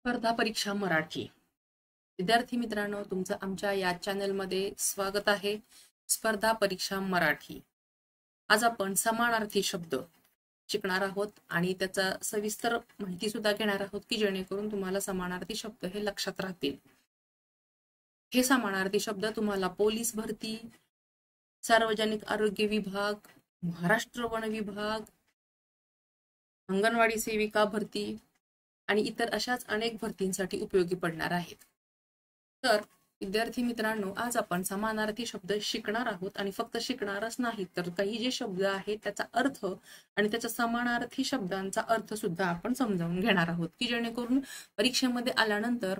स्पर्धा परीक्षा मराठी. विद्यार्थी मित्रांनो, तुमचं आमच्या या चॅनलमध्ये स्वागत आहे. स्पर्धा परीक्षा मराठी. आज आपण समानार्थी शब्द शिकणार आहोत आणि त्याचा सविस्तर माहिती सुद्धा घेणार आहोत की जेणेकरून तुम्हाला समानार्थी शब्द हे लक्षात राहतील. हे समानार्थी शब्द तुम्हाला पोलीस भरती, सार्वजनिक आरोग्य विभाग, महाराष्ट्र वन विभाग, अंगणवाडी सेविका भरती आणि इतर अशाच अनेक भरतींसाठी उपयोगी पडणार आहेत. तर विद्यार्थी मित्रांनो, आज आपण समानार्थी शब्द शिकणार आहोत आणि फक्त शिकणारच नाही तर काही जे शब्द आहेत त्याचा अर्थ आणि त्याच्या समानार्थी शब्दांचा अर्थ सुद्धा आपण समजावून घेणार आहोत की जेणेकरून परीक्षेमध्ये आल्यानंतर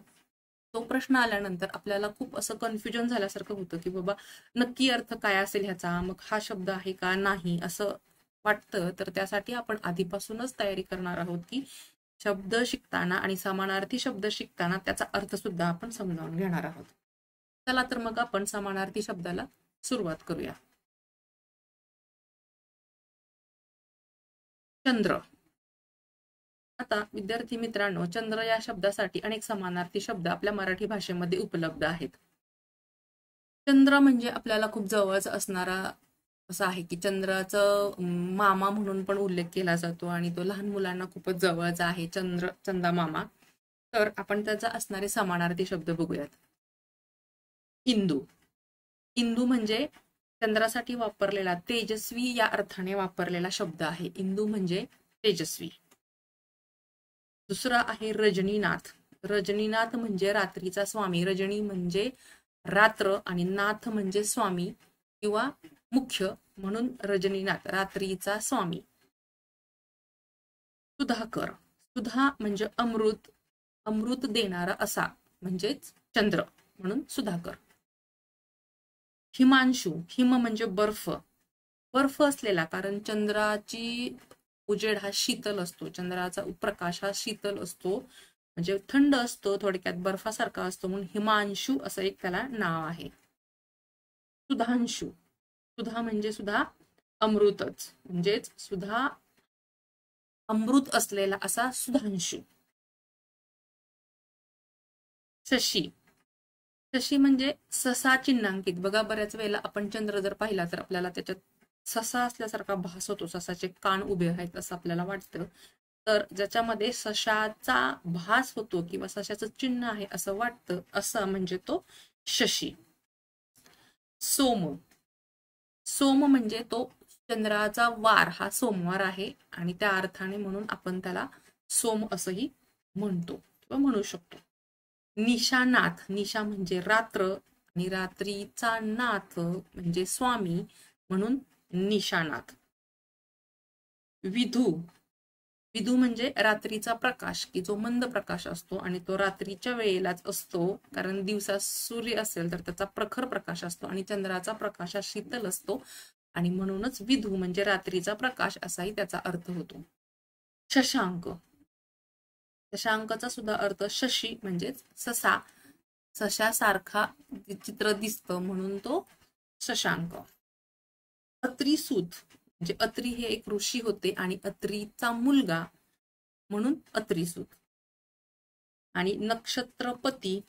तो प्रश्न आल्यानंतर आपल्याला खूप असं कन्फ्युजन झाल्यासारखं होतं की बाबा नक्की अर्थ काय असेल ह्याचा, मग हा शब्द आहे का नाही असं वाटतं. तर त्यासाठी आपण आधीपासूनच तयारी करणार आहोत की शब्द शिकताना आणि समानार्थी शब्द शिकताना त्याचा अर्थ सुद्धा आपण समजावून घेणार आहोत. चला तर मग आपण समानार्थी शब्दाला सुरुवात करूया. चंद्र. आता विद्यार्थी मित्रांनो, चंद्र या शब्दासाठी अनेक समानार्थी शब्द आपल्या मराठी भाषेमध्ये उपलब्ध आहेत. चंद्र म्हणजे आपल्याला खूप जवळच असणारा असं आहे की चंद्राचं मामा म्हणून पण उल्लेख केला जातो आणि तो लहान मुलांना खूपच जवळचा आहे चंदा मामा. तर आपण त्याचा असणारे समानार्थी शब्द बघूयात. इंदू. इंदू म्हणजे चंद्रासाठी वापरलेला तेजस्वी या अर्थाने वापरलेला शब्द आहे. इंदू म्हणजे तेजस्वी. दुसरा आहे रजनीनाथ. रजनीनाथ म्हणजे रात्रीचा स्वामी. रजनी म्हणजे रात्र आणि नाथ म्हणजे स्वामी किंवा मुख्य, म्हणून रजनीनाथ रात्रीचा स्वामी. सुधाकर. सुधा म्हणजे अमृत, अमृत देणारा असा म्हणजेच चंद्र, म्हणून सुधाकर. हिमांशू. हिम म्हणजे बर्फ, बर्फ असलेला, कारण चंद्राची उजेड हा शीतल असतो, चंद्राचा प्रकाश हा शीतल असतो म्हणजे थंड असतो, थोडक्यात बर्फासारखा असतो, म्हणून हिमांशू असं एक त्याला नाव आहे. सुधांशू. सुधा म्हणजे सुद्धा अमृतच, म्हणजेच सुधा अमृत असलेला असा सुधांशू. शशी. शशी म्हणजे ससा चिन्हांकित. बघा, बऱ्याच वेळेला आपण चंद्र जर पाहिला तर आपल्याला त्याच्यात ससा असल्यासारखा भास होतो, ससाचे कान उभे आहेत असं आपल्याला वाटतं. तर ज्याच्यामध्ये सशाचा भास होतो किंवा सशाचं चिन्ह आहे असं वाटतं, असं म्हणजे तो शशी. सोम. सोम म्हणजे तो चंद्राचा वार हा सोमवार आहे आणि त्या अर्थाने म्हणून आपण त्याला सोम असंही म्हणतो किंवा म्हणू शकतो. निशानाथ. निशा म्हणजे रात्र आणि रात्रीचा नाथ म्हणजे स्वामी, म्हणून निशानाथ. विधू. विधू म्हणजे रात्रीचा प्रकाश, की जो मंद प्रकाश असतो आणि तो रात्रीच्या वेळेलाच असतो, कारण दिवसा सूर्य असेल तर त्याचा प्रखर प्रकाश असतो आणि चंद्राचा प्रकाश हा शीतल असतो आणि म्हणूनच विधू म्हणजे रात्रीचा प्रकाश असाही त्याचा अर्थ होतो. शशांक. शशांकाचा सुद्धा अर्थ शशी म्हणजेच ससा, सशासारखा चित्र दिसतं म्हणून तो शशांक. अत्रीसूत म्हणजे अत्री हे एक ऋषी होते आणि अत्रीचा मुलगा म्हणून अत्रीसूत. आणि नक्षत्रपती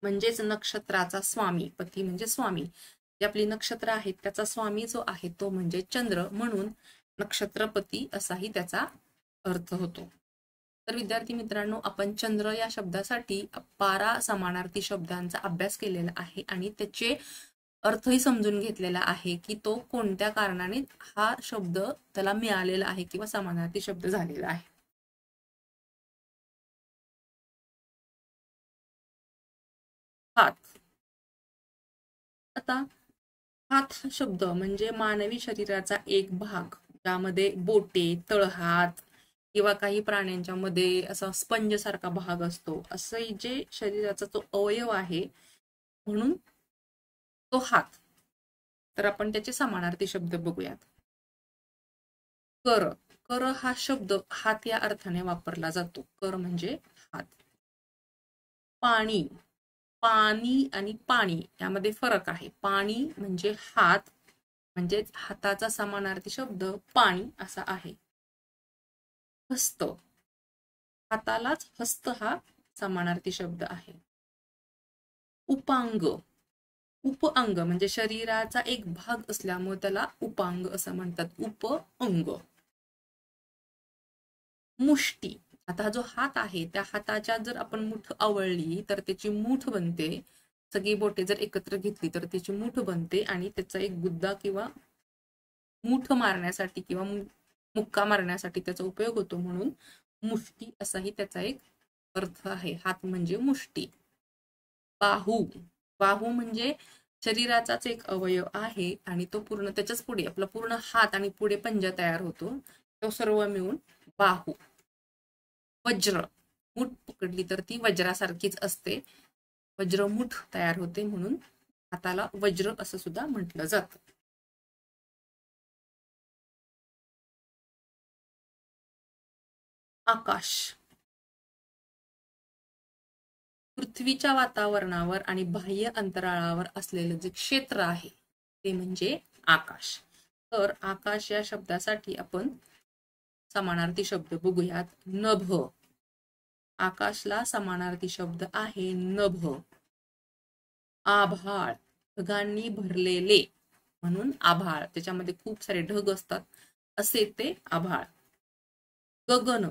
म्हणजेच नक्षत्राचा स्वामी. पती म्हणजे स्वामी. जे आपली नक्षत्र आहेत त्याचा स्वामी जो आहे तो म्हणजे चंद्र, म्हणून नक्षत्रपती असाही त्याचा अर्थ होतो. तर विद्यार्थी मित्रांनो, आपण चंद्र या शब्दासाठी 12 समानार्थी शब्दांचा अभ्यास केलेला आहे आणि त्याचे अर्थही समजून घेतलेला आहे की तो कोणत्या कारणाने हा शब्द त्याला मिळालेला आहे किंवा समानार्थी शब्द झालेला आहे. हात. आता हात हा शब्द म्हणजे मानवी शरीराचा एक भाग, ज्यामध्ये बोटे, तळहात किंवा काही प्राण्यांच्या मध्ये असा स्पंज सारखा भाग असतो, असं जे शरीराचा तो अवयव आहे म्हणून तो हात. तर आपण त्याचे समानार्थी शब्द बघूयात. कर. कर हा शब्द हात या अर्थाने वापरला जातो. कर म्हणजे हात. पाणी. पाणी आणि पाणी यामध्ये फरक आहे. पाणी म्हणजे हात, म्हणजेच हाताचा समानार्थी शब्द पाणी असा आहे. हस्त. हातालाच हस्त हा समानार्थी शब्द आहे. उपांग, उपअंग म्हणजे शरीराचा एक भाग असल्यामुळे त्याला उपांग असं म्हणतात. उपअंग. मुष्टी, आता जो हात आहे त्या हाताच्या जर आपण मूठ आवळली तर त्याची मूठ बनते. सगळी बोटे जर एकत्र घेतली तर त्याची मूठ बनते आणि त्याचा एक गुद्दा किंवा मूठ मारण्यासाठी किंवा मुक्का मारण्यासाठी त्याचा उपयोग होतो, म्हणून मुष्टी असाही त्याचा एक अर्थ आहे. हात म्हणजे मुष्टी. बाहू, बाहू म्हणजे शरीराचाच एक अवयव आहे आणि तो पूर्ण त्याच्याच पुढे आपला पूर्ण हात आणि पुढे पंजा तयार होतो, तो सर्व मिळून बाहू. वज्र, मूठ पकडली तर ती वज्रासारखीच असते, वज्रमुठ तयार होते म्हणून हाताला वज्र असं सुद्धा म्हटलं जातं. आकाश, पृथ्वीच्या वातावरणावर आणि बाह्य अंतराळावर असलेलं जे क्षेत्र आहे ते म्हणजे आकाश. तर आकाश या शब्दासाठी आपण समानार्थी शब्द बघूयात. नभ, आकाशला समानार्थी शब्द आहे नभ. आभाळ, ढगांनी भरलेले म्हणून आभाळ, त्याच्यामध्ये खूप सारे ढग असतात असे ते आभाळ. गगन,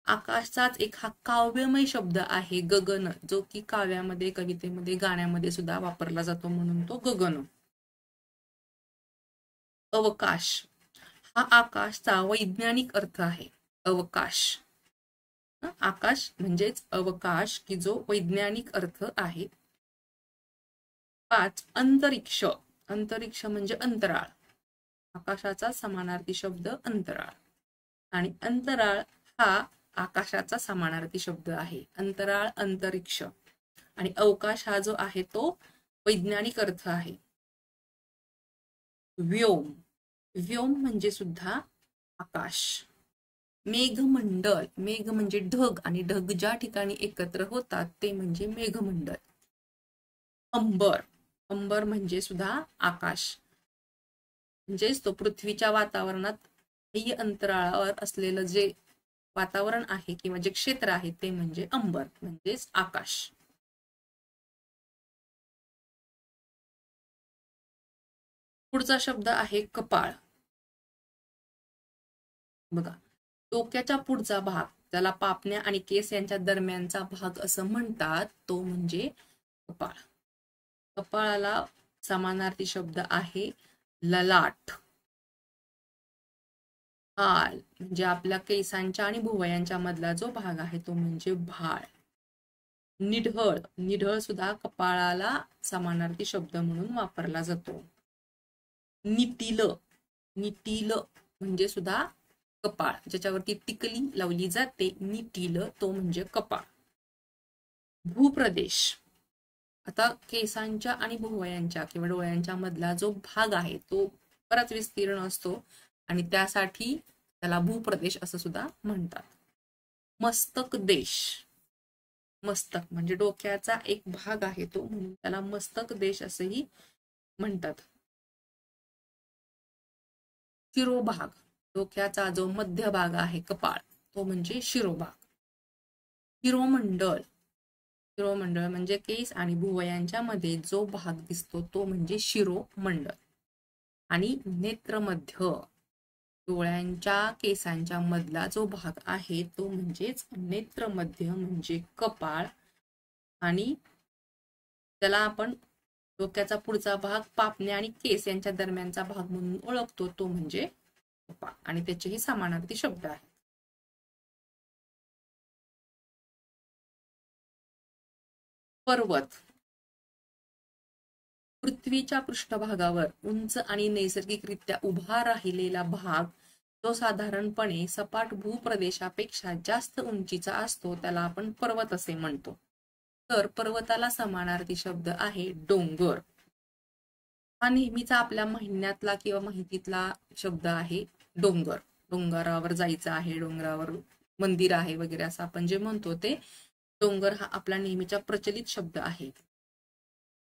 आकाशचाच एक हा काव्यमय शब्द आहे गगन, जो की काव्यामध्ये, कवितेमध्ये, गाण्यामध्ये सुद्धा वापरला जातो म्हणून तो गगन. अवकाश, हा आकाशचा वैज्ञानिक अर्थ आहे. अवकाश, आकाश म्हणजेच अवकाश की जो वैज्ञानिक अर्थ आहे. 5 अंतरिक्ष, अंतरिक्ष म्हणजे अंतराळ, आकाशाचा समानार्थी शब्द अंतराळ. आणि अंतराळ हा आकाशाचा समानार्थी शब्द आहे. अंतराळ, अंतरिक्ष. आणि अवकाश हा जो आहे तो वैज्ञानिक अर्थ आहे. व्योम, व्योम म्हणजे सुद्धा आकाश. मेघमंडल, मेघ म्हणजे ढग आणि ढग ज्या ठिकाणी एकत्र होतात ते म्हणजे मेघमंडल. अंबर, अंबर म्हणजे सुद्धा आकाश, म्हणजेच तो पृथ्वीच्या वातावरणात बाह्य अंतराळावर असलेलं जे वातावरण आहे किंवा जे क्षेत्र आहे ते म्हणजे अंबर म्हणजेच आकाश. पुढचा शब्द आहे कपाळ. बघा, डोक्याच्या पुढचा भाग, त्याला पापण्या आणि केस यांच्या दरम्यानचा भाग असं म्हणतात, तो म्हणजे कपाळ. कपाळाला समानार्थी शब्द आहे ललाट. भाल म्हणजे आपल्या केसांच्या आणि भुवयांच्या मधला जो भाग आहे तो म्हणजे भाळ. निढळ, निढळ सुद्धा कपाळाला समानार्थी शब्द म्हणून वापरला जातो. निटिल, निटिल म्हणजे सुद्धा कपाळ, ज्याच्यावरती टिकली लावली जाते, निटिल तो म्हणजे कपाळ. भूप्रदेश, आता केसांच्या आणि भुवयांच्या किंवा डोळ्यांच्या मधला जो भाग आहे तो बराच विस्तीर्ण असतो आणि त्यासाठी त्याला भूप्रदेश असं सुद्धा म्हणतात. मस्तक देश, मस्तक म्हणजे डोक्याचा एक भाग आहे तो, म्हणून त्याला मस्तक देश असंही म्हणतात. शिरोभाग, डोक्याचा जो मध्य भाग आहे कपाळ तो म्हणजे शिरोभाग. शिरोमंडळ, शिरोमंडळ म्हणजे केस आणि भुवयांच्या मध्ये जो भाग दिसतो तो म्हणजे शिरोमंडळ. आणि नेत्रमध्य, डोळ्यांच्या केसांच्या मधला जो भाग आहे तो म्हणजेच नेत्रमध्य म्हणजे कपाळ. आणि त्याला आपण डोक्याचा पुढचा भाग, पापण्या आणि केस यांच्या दरम्यानचा भाग म्हणून ओळखतो, तो म्हणजे कपाळ. आणि त्याचेही समानार्थी शब्द आहेत. पर्वत, पृथ्वीच्या पृष्ठभागावर उंच आणि नैसर्गिकरित्या उभा राहिलेला भाग, जो साधारणपणे सपाट भूप्रदेशापेक्षा जास्त उंचीचा असतो, त्याला आपण पर्वत असे म्हणतो. तर पर्वताला समानार्थी शब्द आहे डोंगर. हा नेहमीचा आपल्या महिन्यातला किंवा माहितीतला शब्द आहे डोंगर. डोंगरावर जायचं आहे, डोंगरावर मंदिर आहे वगैरे असं आपण जे म्हणतो ते डोंगर हा आपला नेहमीचा प्रचलित शब्द आहे.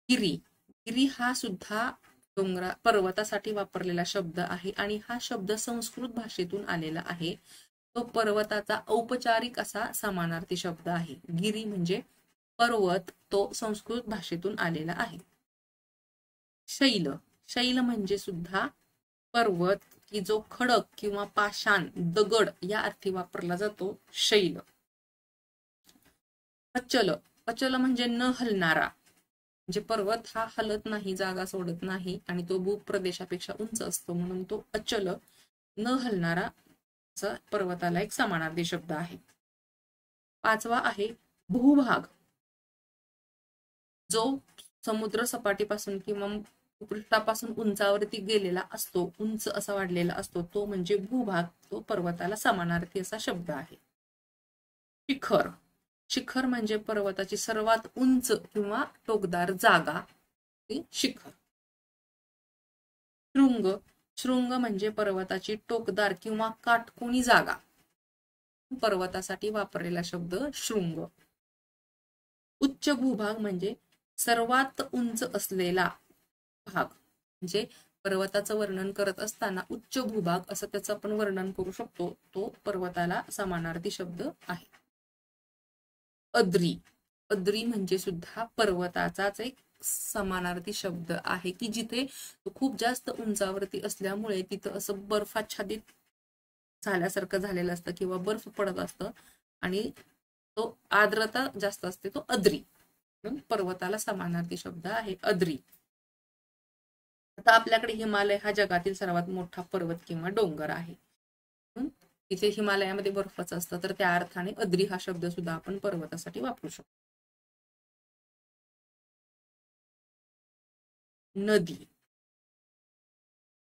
गिरी, गिरी हा सुद्धा पर्वतासाठी वापरलेला शब्द आहे आणि हा शब्द संस्कृत भाषेतून आलेला आहे. तो पर्वताचा औपचारिक असा समानार्थी शब्द आहे. गिरी म्हणजे पर्वत, तो संस्कृत भाषेतून आलेला आहे. शैल, शैल म्हणजे सुद्धा पर्वत, की जो खडक किंवा पाषाण दगड या अर्थी वापरला जातो शैल. अचल, अचल म्हणजे न हलणारा, म्हणजे पर्वत हा हलत नाही, जागा सोडत नाही आणि तो भूप्रदेशापेक्षा उंच असतो, म्हणून तो अचल न हलणारा असा पर्वताला एक समानार्थी शब्द आहे. पाचवा आहे भूभाग, जो समुद्र सपाटीपासून किंवा पृष्ठापासून उंचावरती गेलेला असतो, उंच असा वाढलेला असतो, तो म्हणजे भूभाग, तो पर्वताला समानार्थी असा शब्द आहे. शिखर, शिखर म्हणजे पर्वताची सर्वात उंच किंवा टोकदार जागा, ती शिखर. शृंग, शृंग म्हणजे पर्वताची टोकदार किंवा काटकोनी जागा, पर्वतासाठी वापरलेला शब्द शृंग. उच्च भूभाग म्हणजे सर्वात उंच असलेला भाग, म्हणजे पर्वताचं वर्णन करत असताना उच्च भूभाग असं त्याचं आपण वर्णन करू शकतो, तो पर्वताला समानार्थी शब्द आहे. अद्री, अद्री म्हणजे सुद्धा पर्वताचाच एक समानार्थी शब्द आहे, की जिथे खूप जास्त उंचावरती असल्यामुळे तिथं असं बर्फाच्छादित झाल्यासारखं झालेलं असतं किंवा बर्फ पडत असतं आणि तो आर्द्रता जास्त असते, तो अद्री, म्हणून पर्वताला समानार्थी शब्द आहे अद्री. आता आपल्याकडे हिमालय हा जगातील सर्वात मोठा पर्वत किंवा डोंगर आहे, इथे हिमालयामध्ये बर्फच असतं, तर त्या अर्थाने अद्री हा शब्द सुद्धा आपण पर्वतासाठी वापरू शकतो. नदी,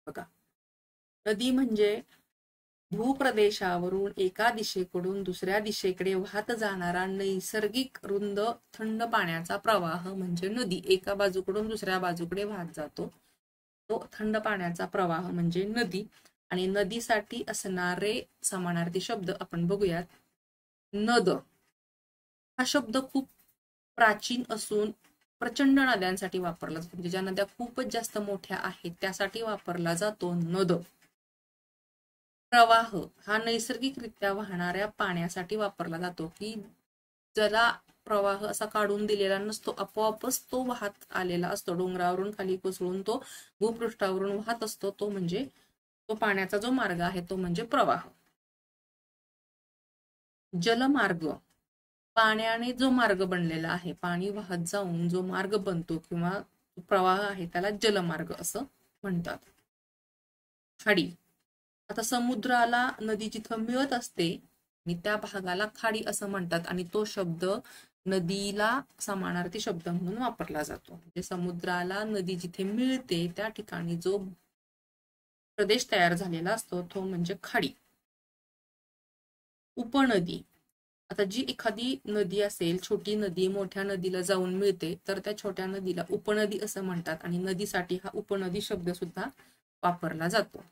बघा, नदी म्हणजे भूप्रदेशावरून एका दिशेकडून दुसऱ्या दिशेकडे वाहत जाणारा नैसर्गिक रुंद थंड पाण्याचा प्रवाह म्हणजे नदी. एका बाजूकडून दुसऱ्या बाजूकडे वाहत जातो, तो थंड पाण्याचा प्रवाह म्हणजे नदी. आणि नदीसाठी असणारे समानार्थी शब्द आपण बघूयात. नद हा शब्द खूप प्राचीन असून प्रचंड नद्यांसाठी वापरला जातो, म्हणजे ज्या नद्या खूपच जास्त मोठ्या आहेत त्यासाठी वापरला जातो नद. प्रवाह हा नैसर्गिकरित्या वाहणाऱ्या पाण्यासाठी वापरला जातो, की ज्याला प्रवाह असा काढून दिलेला नसतो, आपोआपच तो वाहत आलेला असतो, डोंगरावरून खाली कोसळून तो भूपृष्ठावरून वाहत असतो, तो म्हणजे तो पाण्याचा जो मार्ग आहे तो म्हणजे प्रवाह. जलमार्ग, पाण्याने जो मार्ग बनलेला आहे, पाणी वाहत जाऊन जो मार्ग बनतो किंवा प्रवाह आहे त्याला जलमार्ग असं म्हणतात. खाडी, आता समुद्राला नदी जिथं मिळत असते आणि त्या भागाला खाडी असं म्हणतात आणि तो शब्द नदीला समानार्थी शब्द म्हणून वापरला जातो. म्हणजे समुद्राला नदी जिथे मिळते त्या ठिकाणी जो प्रदेश तयार झालेला असतो तो म्हणजे खाडी. उपनदी, आता जी एखादी नदी असेल, छोटी नदी मोठ्या नदीला जाऊन मिळते, तर त्या छोट्या नदीला उपनदी असं म्हणतात आणि नदीसाठी हा उपनदी शब्द सुद्धा वापरला जातो.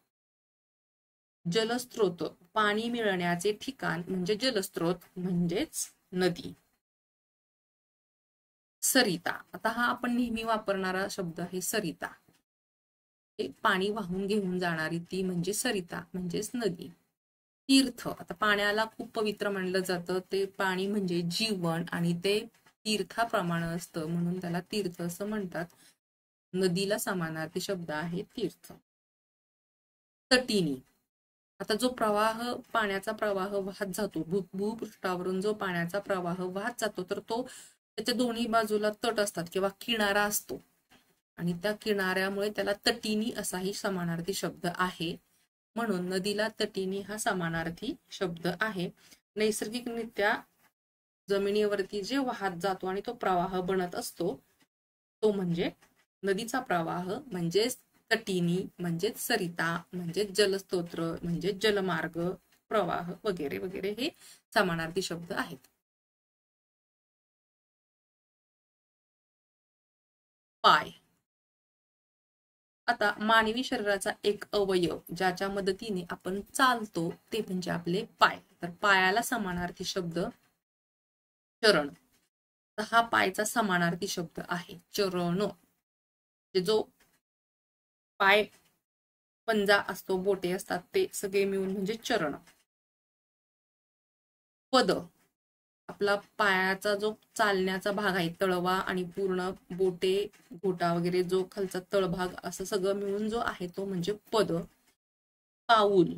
जलस्रोत, पाणी मिळण्याचे ठिकाण म्हणजे जलस्रोत म्हणजेच नदी. सरिता, आता हा आपण नेहमी वापरणारा शब्द आहे सरिता, पाणी वाहून घेऊन जाणारी ती म्हणजे सरिता म्हणजेच नदी. तीर्थ, आता पाण्याला खूप पवित्र मानलं जातं, ते पाणी म्हणजे जीवन आणि ते तीर्थाप्रमाणे असतं म्हणून त्याला तीर्थ असं म्हणतात. नदीला समानार्थी शब्द आहे तीर्थ. तटिनी, आता जो प्रवाह, पाण्याचा प्रवाह वाहत जातो, भूपृष्ठावरून जो पाण्याचा प्रवाह वाहत जातो, तर तो त्याच्या दोन्ही बाजूला तट असतात किंवा किनारा असतो आणि त्या किनाऱ्यामुळे त्याला तटिनी असाही समानार्थी शब्द आहे, म्हणून नदीला तटिनी हा समानार्थी शब्द आहे. नैसर्गिकरित्या जमिनीवरती जे वाहत जातो आणि तो प्रवाह बनत असतो तो म्हणजे नदीचा प्रवाह म्हणजेच तटिनी म्हणजेच सरिता म्हणजेच जलस्तोत्र म्हणजे जलमार्ग, प्रवाह वगैरे वगैरे हे समानार्थी शब्द आहेत. पाय, आता मानवी शरीराचा एक अवयव ज्याच्या मदतीने आपण चालतो ते म्हणजे आपले पाय, तर पायाला समानार्थी शब्द चरण. हा पायचा समानार्थी शब्द आहे चरण, जो पाय पंजा असतो, बोटे असतात ते सगळे मिळून म्हणजे चरण. पद आपला पायाचा जो चालण्याचा भाग आहे, तळवा आणि पूर्ण बोटे, घोटा वगैरे जो खालचा तळभाग असं सगळं मिळून जो आहे तो म्हणजे पद. पाऊल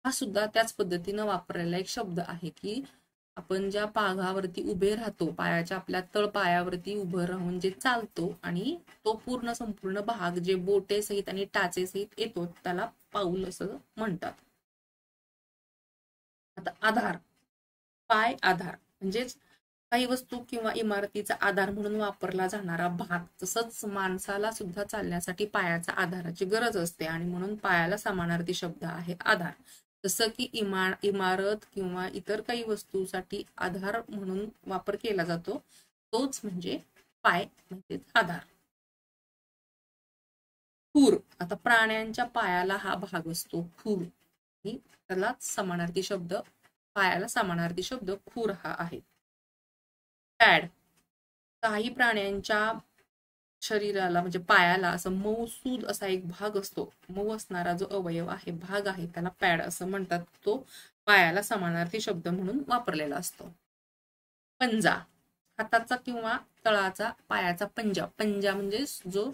हा सुद्धा त्याच पद्धतीनं वापरलेला एक शब्द आहे की आपण ज्या पागावरती उभे राहतो, पायाच्या आपल्या तळ पायावरती उभं राहून जे चालतो आणि तो पूर्ण संपूर्ण भाग जे बोटे सहित आणि टाचे सहित येतो त्याला पाऊल असं म्हणतात. आता आधार, पाय आधार म्हणजेच काही वस्तू किंवा इमारतीचा आधार म्हणून वापरला जाणारा भाग. तसंच माणसाला सुद्धा चालण्यासाठी पायाचा आधाराची गरज असते आणि म्हणून पायाला समानार्थी शब्द आहे आधार. जसं की इमारत किंवा इतर काही वस्तूसाठी आधार म्हणून वापर केला जातो, तोच म्हणजे पाय म्हणजे आधार. खूर, आता प्राण्यांच्या पायाला हा भाग असतो खूर, आणि त्याला समानार्थी शब्द, पायाला समानार्थी शब्द खूर हा आहे. पॅड, काही प्राण्यांच्या शरीराला म्हणजे पायाला असं मऊसूद असा एक भाग असतो, मऊ असणारा जो अवयव आहे, भाग आहे, त्याला पॅड असं म्हणतात. तो पायाला समानार्थी शब्द म्हणून वापरलेला असतो. पंजा, हाताचा किंवा तळाचा पायाचा पंजा. पंजा म्हणजे जो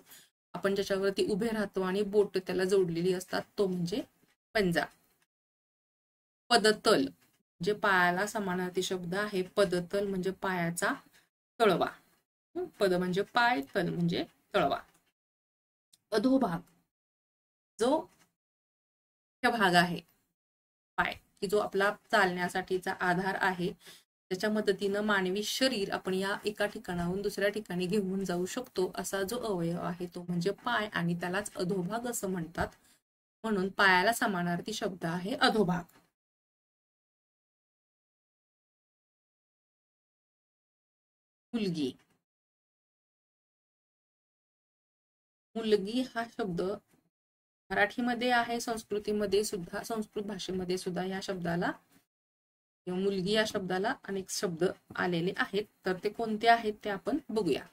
आपण ज्याच्यावरती उभे राहतो आणि बोट त्याला जोडलेली असतात तो म्हणजे पंजा. पदतल, जे पायाला समानार्थी शब्द आहे. पदतल म्हणजे पायाचा तळवा. पद म्हणजे पाय, तल म्हणजे तळवा. अधोभाग, जो भाग आहे पाय, की जो आपला चालण्यासाठीचा आधार आहे, त्याच्या मदतीनं मानवी शरीर आपण या एका ठिकाणाहून दुसऱ्या ठिकाणी घेऊन जाऊ शकतो असा जो अवयव आहे तो म्हणजे पाय, आणि त्यालाच अधोभाग असं म्हणतात. म्हणून पायाला समानार्थी शब्द आहे अधोभाग. मुलगी, मुलगी हा शब्द मराठीमध्ये आहे, संस्कृतीमध्ये सुद्धा, संस्कृत भाषेमध्ये सुद्धा या शब्दाला किंवा मुलगी या शब्दाला अनेक शब्द आलेले आहेत. तर ते कोणते आहेत ते आपण बघूया.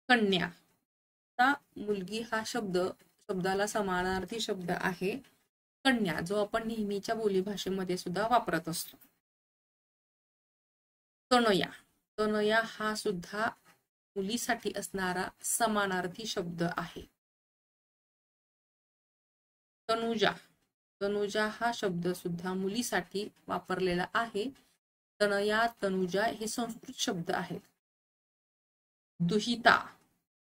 कन्या, आता मुलगी हा शब्दाला समानार्थी शब्द आहे कन्या, जो आपण नेहमीच्या बोलीभाषेमध्ये सुद्धा वापरत असतो. तनया, तनया हा सुद्धा मुलीसाठी असणारा समानार्थी शब्द आहे. तनुजा, तनुजा हा शब्द सुद्धा मुलीसाठी वापरलेला आहे. तनया, तनुजा हे संस्कृत शब्द आहेत. दुहिता,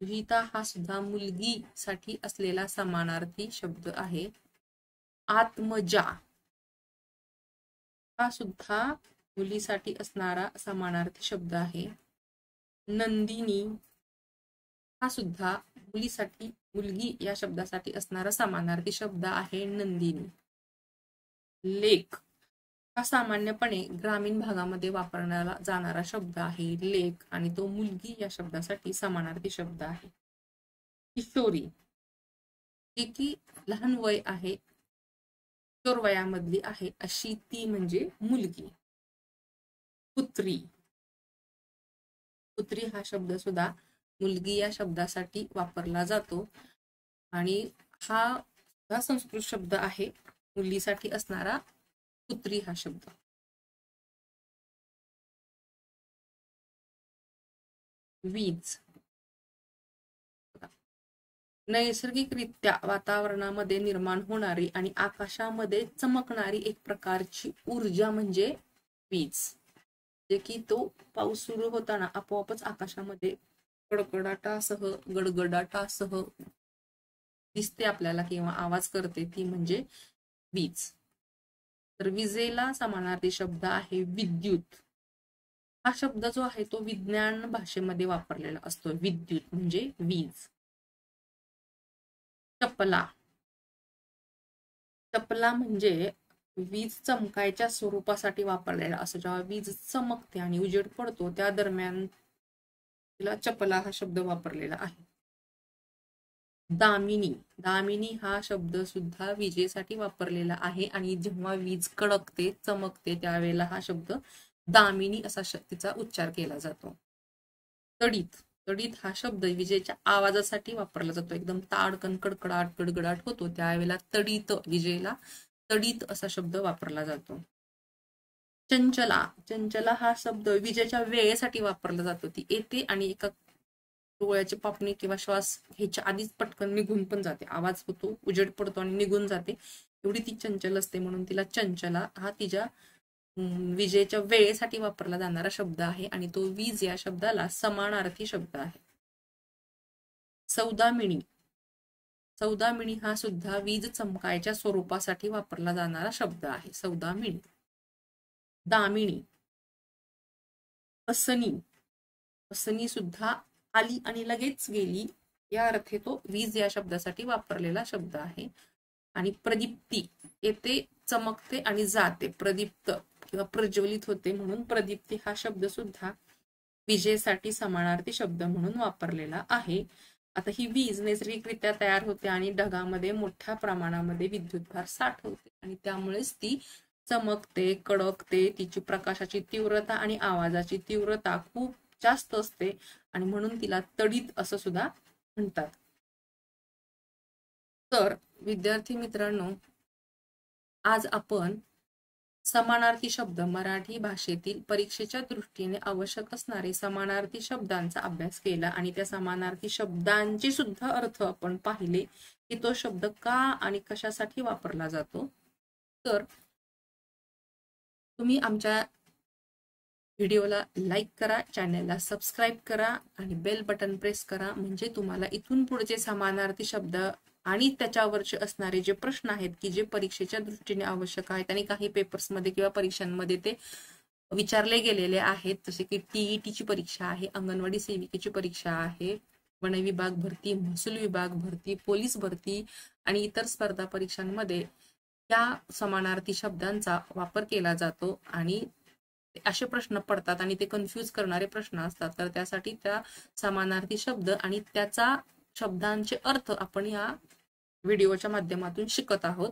दुहिता हा सुद्धा मुलगीसाठी असलेला समानार्थी शब्द आहे. आत्मजा हा सुद्धा मुलीसाठी असणारा समानार्थी शब्द आहे. नंदिनी हा सुद्धा मुलीसाठी, मुलगी या शब्दासाठी असणारा समानार्थी शब्द आहे नंदिनी. लेक हा सामान्यपणे ग्रामीण भागामध्ये वापरला जाणारा शब्द आहे लेक, आणि तो मुलगी या शब्दासाठी समानार्थी शब्द आहे. किशोरी, जी की लहान वय आहे, किशोर वयामधली आहे अशी ती म्हणजे मुलगी. पुत्री, पुत्री हा शब्द सुद्धा मुलगी या शब्दासाठी वापरला जातो आणि हा संस्कृत शब्द आहे मुलीसाठी असणारा पुत्री हा शब्द. वीज, नैसर्गिकरित्या वातावरणामध्ये निर्माण होणारी आणि आकाशामध्ये चमकणारी एक प्रकारची ऊर्जा म्हणजे वीज, जे की तो पाऊस सुरू होताना आपोआपच आकाशामध्ये कडकडाटासह, गडगडाटासह दिसते आपल्याला किंवा आवाज करते, ती म्हणजे वीज. तर विजेला समानार्थी शब्द आहे विद्युत. हा शब्द जो आहे तो विज्ञान भाषेमध्ये वापरलेला असतो, विद्युत म्हणजे वीज. चपला, चपला म्हणजे वीज चमकायच्या स्वरूपासाठी वापरलेला असतो. जेव्हा वीज चमकते आणि उजेड पडतो त्या दरम्यान तिला चपला हा शब्द वापरलेला आहे. दामिनी, दामिनी हा शब्द सुद्धा विजेसाठी वापरलेला आहे आणि जेव्हा वीज कडकते, चमकते त्यावेळेला हा शब्द दामिनी असा तिचा उच्चार केला जातो. तडीत, तडीत हा शब्द विजेच्या आवाजासाठी वापरला जातो. एकदम ताडकन कडकडाट गडगडाट होतो त्यावेळेला तडीत, विजेला तडीत असा शब्द वापरला जातो. चंचला, चंचला हा शब्द विजेच्या वेळेसाठी वापरला जातो. ती येते आणि एका डोळ्याची पापणी किंवा श्वास ह्याच्या आधीच पटकन निघून पण जाते, आवाज होतो, उजेड पडतो आणि निघून जाते, एवढी ती चंचल असते, म्हणून तिला चंचला हा तिच्या विजेच्या वेळेसाठी वापरला जाणारा शब्द आहे आणि तो वीज या शब्दाला समानार्थी शब्द आहे. सौदामिनी, सौदामिनी हा सुद्धा वीज चमकायच्या स्वरूपासाठी वापरला जाणारा शब्द आहे. सौदामिनी. दामिनी, असनी, असनी सुद्धा आली आणि लगेच गेली या अर्थे तो वीज या शब्दासाठी वापरलेला शब्द आहे. आणि प्रदीप्ती, येते, चमकते आणि जाते, प्रदीप्त किंवा प्रज्वलित होते, म्हणून प्रदीप्ती हा शब्द सुद्धा विजेसाठी समानार्थी शब्द म्हणून वापरलेला आहे. आता ही वीज नैसर्गिकरित्या तयार होते आणि ढगामध्ये मोठ्या प्रमाणामध्ये विद्युतभार साठवते आणि त्यामुळेच ती चमकते, कडकते, तिची प्रकाशाची तीव्रता आणि आवाजाची तीव्रता खूप जास्त असते आणि म्हणून तिला तडीत असं सुद्धा म्हणतात. तर विद्यार्थी मित्रांनो, आज आपण समानार्थी शब्द, मराठी भाषेतील परीक्षेच्या दृष्टीने आवश्यक असणारे समानार्थी शब्दांचा अभ्यास केला आणि त्या समानार्थी शब्दांचे सुद्धा अर्थ आपण पाहिले की तो शब्द का आणि कशासाठी वापरला जातो. तर तुम्ही आमच्या व्हिडिओला लाईक करा, चॅनलला सबस्क्राईब करा आणि बेल बटन प्रेस करा, म्हणजे तुम्हाला इथून पुढचे समानार्थी शब्द आणि त्याच्यावरचे असणारे जे प्रश्न आहेत की जे परीक्षेच्या दृष्टीने आवश्यक आहेत आणि काही पेपर्समध्ये किंवा परीक्षांमध्ये ते विचारले गेलेले आहेत, जसे की टीईटीची परीक्षा आहे, अंगणवाडी सेविकेची परीक्षा आहे, वन विभाग भरती, महसूल विभाग भरती, पोलीस भरती आणि इतर स्पर्धा परीक्षांमध्ये या समानार्थी शब्दांचा वापर केला जातो आणि असे प्रश्न पडतात आणि ते कन्फ्यूज करणारे प्रश्न असतात. तर त्यासाठी त्या समानार्थी शब्द आणि त्याचा शब्दांचे अर्थ आपण या व्हिडिओच्या माध्यमातून शिकत आहोत.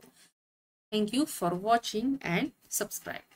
Thank you for watching and subscribe.